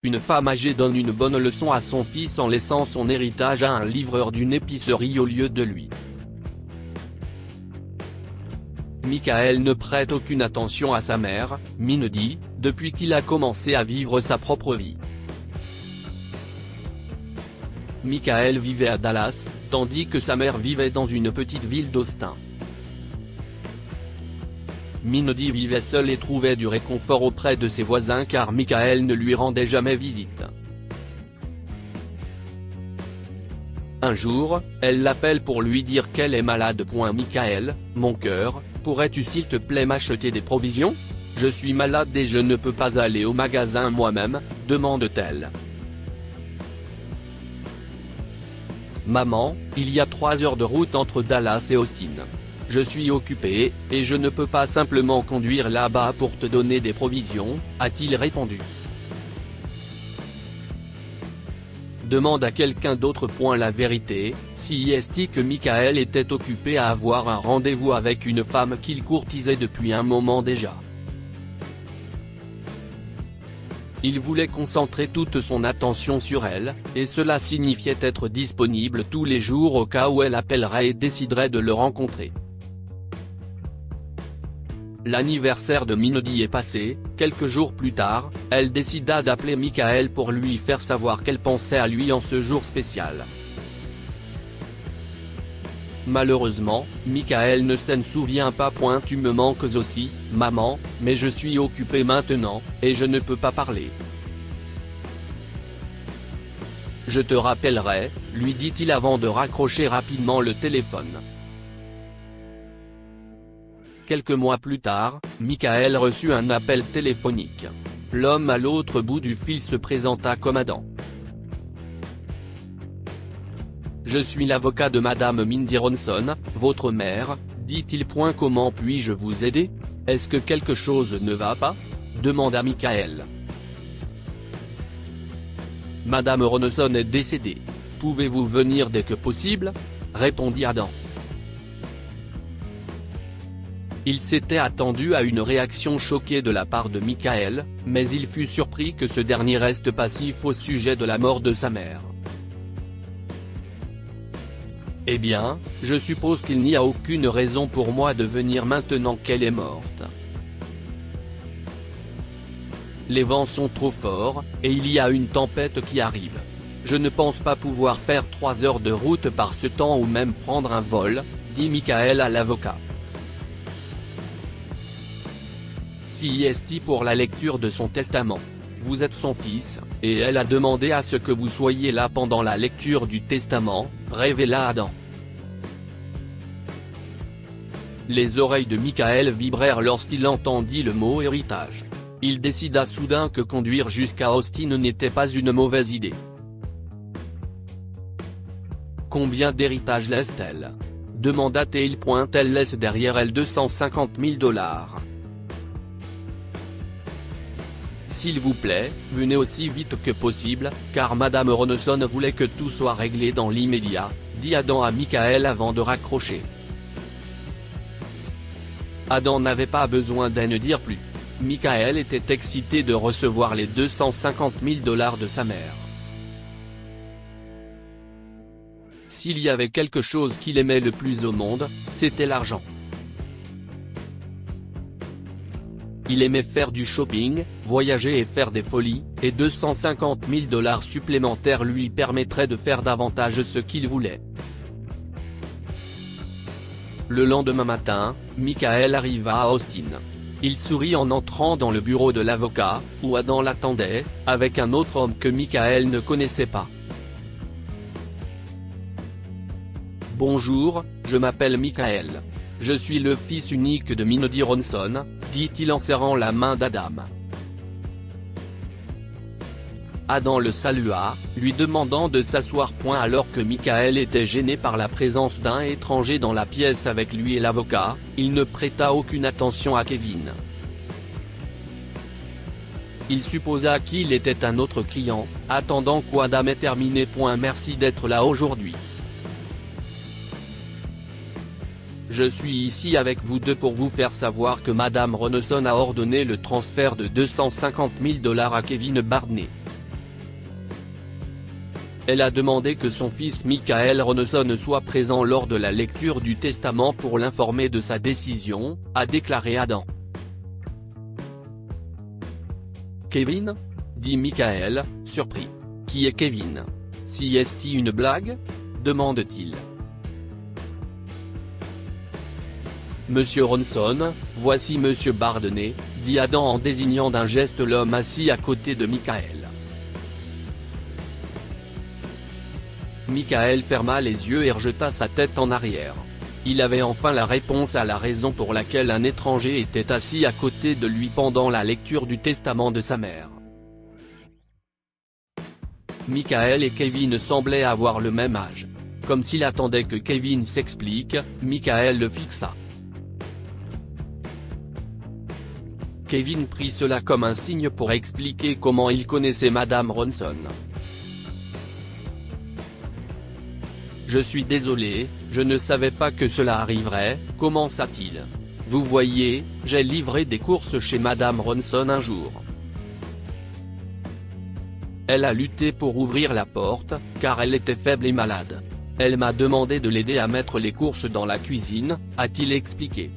Une femme âgée donne une bonne leçon à son fils en laissant son héritage à un livreur d'une épicerie au lieu de lui. Michael ne prête aucune attention à sa mère, Mindy, depuis qu'il a commencé à vivre sa propre vie. Michael vivait à Dallas, tandis que sa mère vivait dans une petite ville d'Austin. Mindy vivait seule et trouvait du réconfort auprès de ses voisins car Michael ne lui rendait jamais visite. Un jour, elle l'appelle pour lui dire qu'elle est malade. Michael, mon cœur, pourrais-tu s'il te plaît m'acheter des provisions ? Je suis malade et je ne peux pas aller au magasin moi-même, demande-t-elle. Maman, il y a 3 heures de route entre Dallas et Austin. Je suis occupé, et je ne peux pas simplement conduire là-bas pour te donner des provisions, a-t-il répondu. Demande à quelqu'un d'autre. La vérité, si est que Michael était occupé à avoir un rendez-vous avec une femme qu'il courtisait depuis un moment déjà. Il voulait concentrer toute son attention sur elle, et cela signifiait être disponible tous les jours au cas où elle appellerait et déciderait de le rencontrer. L'anniversaire de Mindy est passé, quelques jours plus tard, elle décida d'appeler Michael pour lui faire savoir qu'elle pensait à lui en ce jour spécial. Malheureusement, Michael ne s'en souvient pas. Tu me manques aussi, maman, mais je suis occupé maintenant, et je ne peux pas parler. Je te rappellerai, lui dit-il avant de raccrocher rapidement le téléphone. Quelques mois plus tard, Michael reçut un appel téléphonique. L'homme à l'autre bout du fil se présenta comme Adam. Je suis l'avocat de Madame Mindy Ronson, votre mère, dit-il. Comment puis-je vous aider ? Est-ce que quelque chose ne va pas ? demanda Michael. Madame Ronson est décédée. Pouvez-vous venir dès que possible ? répondit Adam. Il s'était attendu à une réaction choquée de la part de Michael, mais il fut surpris que ce dernier reste passif au sujet de la mort de sa mère. Eh bien, je suppose qu'il n'y a aucune raison pour moi de venir maintenant qu'elle est morte. Les vents sont trop forts, et il y a une tempête qui arrive. Je ne pense pas pouvoir faire 3 heures de route par ce temps ou même prendre un vol, dit Michael à l'avocat. Si est pour la lecture de son testament. Vous êtes son fils, et elle a demandé à ce que vous soyez là pendant la lecture du testament, révéla Adam. Les oreilles de Michael vibrèrent lorsqu'il entendit le mot héritage. Il décida soudain que conduire jusqu'à Austin n'était pas une mauvaise idée. Combien d'héritage laisse-t-elle ? demanda-t-il. Elle laisse derrière elle 250 000 $. S'il vous plaît, venez aussi vite que possible, car Madame Ronson voulait que tout soit réglé dans l'immédiat, dit Adam à Michael avant de raccrocher. Adam n'avait pas besoin d'en dire plus. Michael était excité de recevoir les 250 000 $ de sa mère. S'il y avait quelque chose qu'il aimait le plus au monde, c'était l'argent. Il aimait faire du shopping, voyager et faire des folies, et 250 000 $ supplémentaires lui permettraient de faire davantage ce qu'il voulait. Le lendemain matin, Michael arriva à Austin. Il sourit en entrant dans le bureau de l'avocat, où Adam l'attendait, avec un autre homme que Michael ne connaissait pas. Bonjour, je m'appelle Michael. Je suis le fils unique de Mindy Ronson, dit-il en serrant la main d'Adam. Adam le salua, lui demandant de s'asseoir. Alors que Michael était gêné par la présence d'un étranger dans la pièce avec lui et l'avocat, il ne prêta aucune attention à Kevin. Il supposa qu'il était un autre client, attendant qu'Adam ait terminé. Merci d'être là aujourd'hui. Je suis ici avec vous deux pour vous faire savoir que Madame Ronson a ordonné le transfert de 250 000 $ à Kevin Barney. Elle a demandé que son fils Michael Ronson soit présent lors de la lecture du testament pour l'informer de sa décision, a déclaré Adam. Kevin ? dit Michael, surpris. Qui est Kevin ? Si est-il une blague ? demande-t-il. Monsieur Ronson, voici Monsieur Bardenay, dit Adam en désignant d'un geste l'homme assis à côté de Michael. Michael ferma les yeux et rejeta sa tête en arrière. Il avait enfin la réponse à la raison pour laquelle un étranger était assis à côté de lui pendant la lecture du testament de sa mère. Michael et Kevin semblaient avoir le même âge. Comme s'il attendait que Kevin s'explique, Michael le fixa. Kevin prit cela comme un signe pour expliquer comment il connaissait Madame Ronson. Je suis désolé, je ne savais pas que cela arriverait, commença-t-il. Vous voyez, j'ai livré des courses chez Madame Ronson un jour. Elle a lutté pour ouvrir la porte, car elle était faible et malade. Elle m'a demandé de l'aider à mettre les courses dans la cuisine, a-t-il expliqué.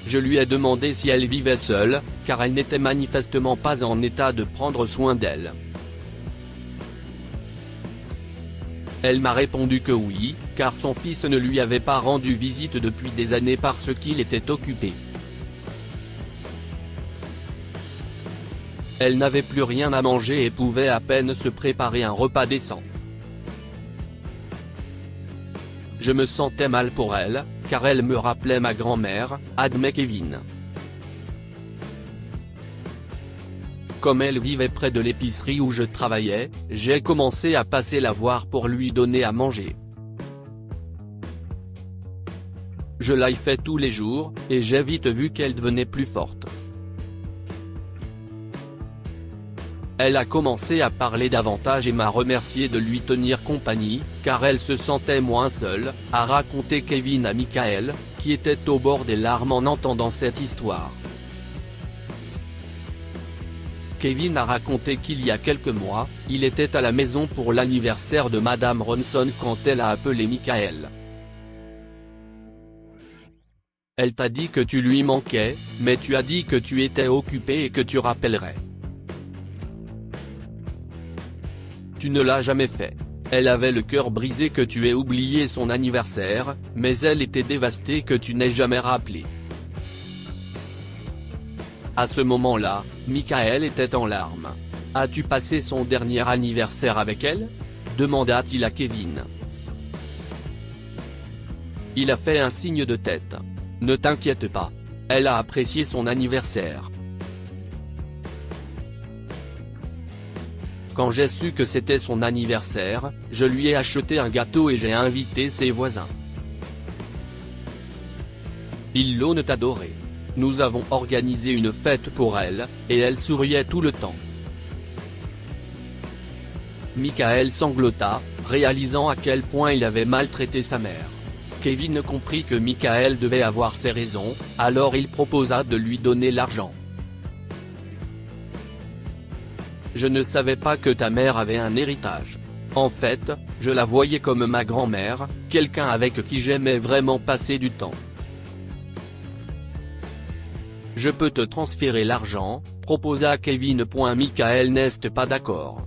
Je lui ai demandé si elle vivait seule, car elle n'était manifestement pas en état de prendre soin d'elle. Elle m'a répondu que oui, car son fils ne lui avait pas rendu visite depuis des années parce qu'il était occupé. Elle n'avait plus rien à manger et pouvait à peine se préparer un repas décent. Je me sentais mal pour elle, car elle me rappelait ma grand-mère, admet Kevin. Comme elle vivait près de l'épicerie où je travaillais, j'ai commencé à passer la voir pour lui donner à manger. Je l'ai fait tous les jours, et j'ai vite vu qu'elle devenait plus forte. Elle a commencé à parler davantage et m'a remercié de lui tenir compagnie, car elle se sentait moins seule, a raconté Kevin à Michael, qui était au bord des larmes en entendant cette histoire. Kevin a raconté qu'il y a quelques mois, il était à la maison pour l'anniversaire de Madame Ronson quand elle a appelé Michael. Elle t'a dit que tu lui manquais, mais tu as dit que tu étais occupé et que tu rappellerais. Tu ne l'as jamais fait. Elle avait le cœur brisé que tu aies oublié son anniversaire, mais elle était dévastée que tu n'aies jamais rappelé. À ce moment-là, Michael était en larmes. « As-tu passé son dernier anniversaire avec elle ?» demanda-t-il à Kevin. Il a fait un signe de tête. « Ne t'inquiète pas. Elle a apprécié son anniversaire. » Quand j'ai su que c'était son anniversaire, je lui ai acheté un gâteau et j'ai invité ses voisins. Ils l'ont adoré. Nous avons organisé une fête pour elle, et elle souriait tout le temps. Michael sanglota, réalisant à quel point il avait maltraité sa mère. Kevin comprit que Michael devait avoir ses raisons, alors il proposa de lui donner l'argent. Je ne savais pas que ta mère avait un héritage. En fait, je la voyais comme ma grand-mère, quelqu'un avec qui j'aimais vraiment passer du temps. Je peux te transférer l'argent, proposa Kevin. Michael n'est pas d'accord.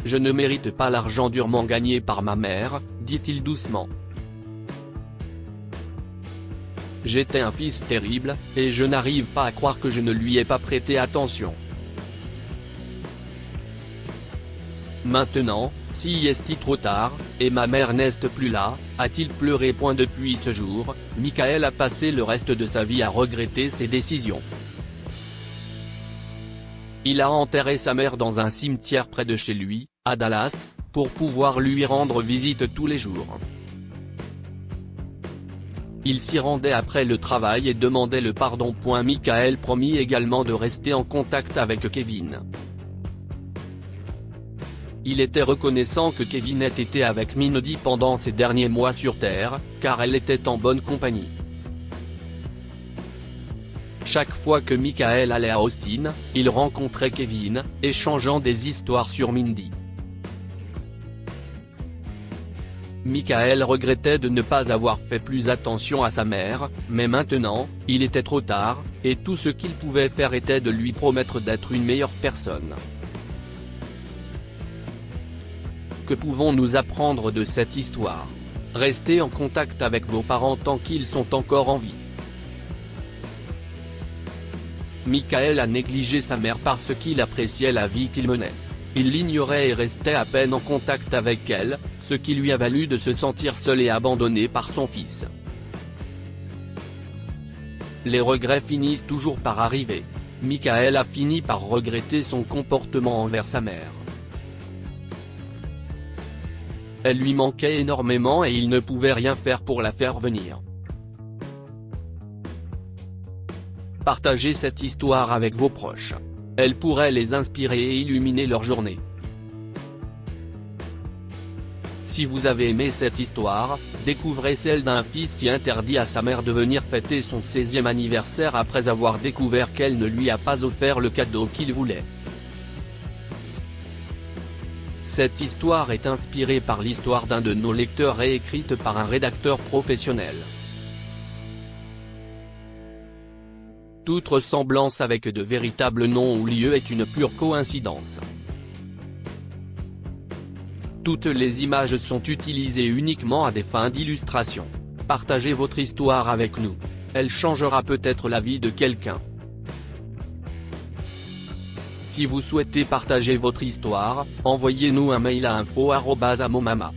Je ne mérite pas l'argent durement gagné par ma mère, dit-il doucement. J'étais un fils terrible, et je n'arrive pas à croire que je ne lui ai pas prêté attention. Maintenant, si est-il trop tard, et ma mère n'est plus là, a-t-il pleuré. Depuis ce jour, Michael a passé le reste de sa vie à regretter ses décisions. Il a enterré sa mère dans un cimetière près de chez lui, à Dallas, pour pouvoir lui rendre visite tous les jours. Il s'y rendait après le travail et demandait le pardon. Michael promit également de rester en contact avec Kevin. Il était reconnaissant que Kevin ait été avec Mindy pendant ses derniers mois sur Terre, car elle était en bonne compagnie. Chaque fois que Michael allait à Austin, il rencontrait Kevin, échangeant des histoires sur Mindy. Michael regrettait de ne pas avoir fait plus attention à sa mère, mais maintenant, il était trop tard, et tout ce qu'il pouvait faire était de lui promettre d'être une meilleure personne. Que pouvons-nous apprendre de cette histoire? Restez en contact avec vos parents tant qu'ils sont encore en vie. Michael a négligé sa mère parce qu'il appréciait la vie qu'il menait. Il l'ignorait et restait à peine en contact avec elle, ce qui lui a valu de se sentir seul et abandonné par son fils. Les regrets finissent toujours par arriver. Michael a fini par regretter son comportement envers sa mère. Elle lui manquait énormément et il ne pouvait rien faire pour la faire venir. Partagez cette histoire avec vos proches. Elle pourrait les inspirer et illuminer leur journée. Si vous avez aimé cette histoire, découvrez celle d'un fils qui interdit à sa mère de venir fêter son 16e anniversaire après avoir découvert qu'elle ne lui a pas offert le cadeau qu'il voulait. Cette histoire est inspirée par l'histoire d'un de nos lecteurs et écrite par un rédacteur professionnel. Toute ressemblance avec de véritables noms ou lieux est une pure coïncidence. Toutes les images sont utilisées uniquement à des fins d'illustration. Partagez votre histoire avec nous. Elle changera peut-être la vie de quelqu'un. Si vous souhaitez partager votre histoire, envoyez-nous un mail à info@amomama.com.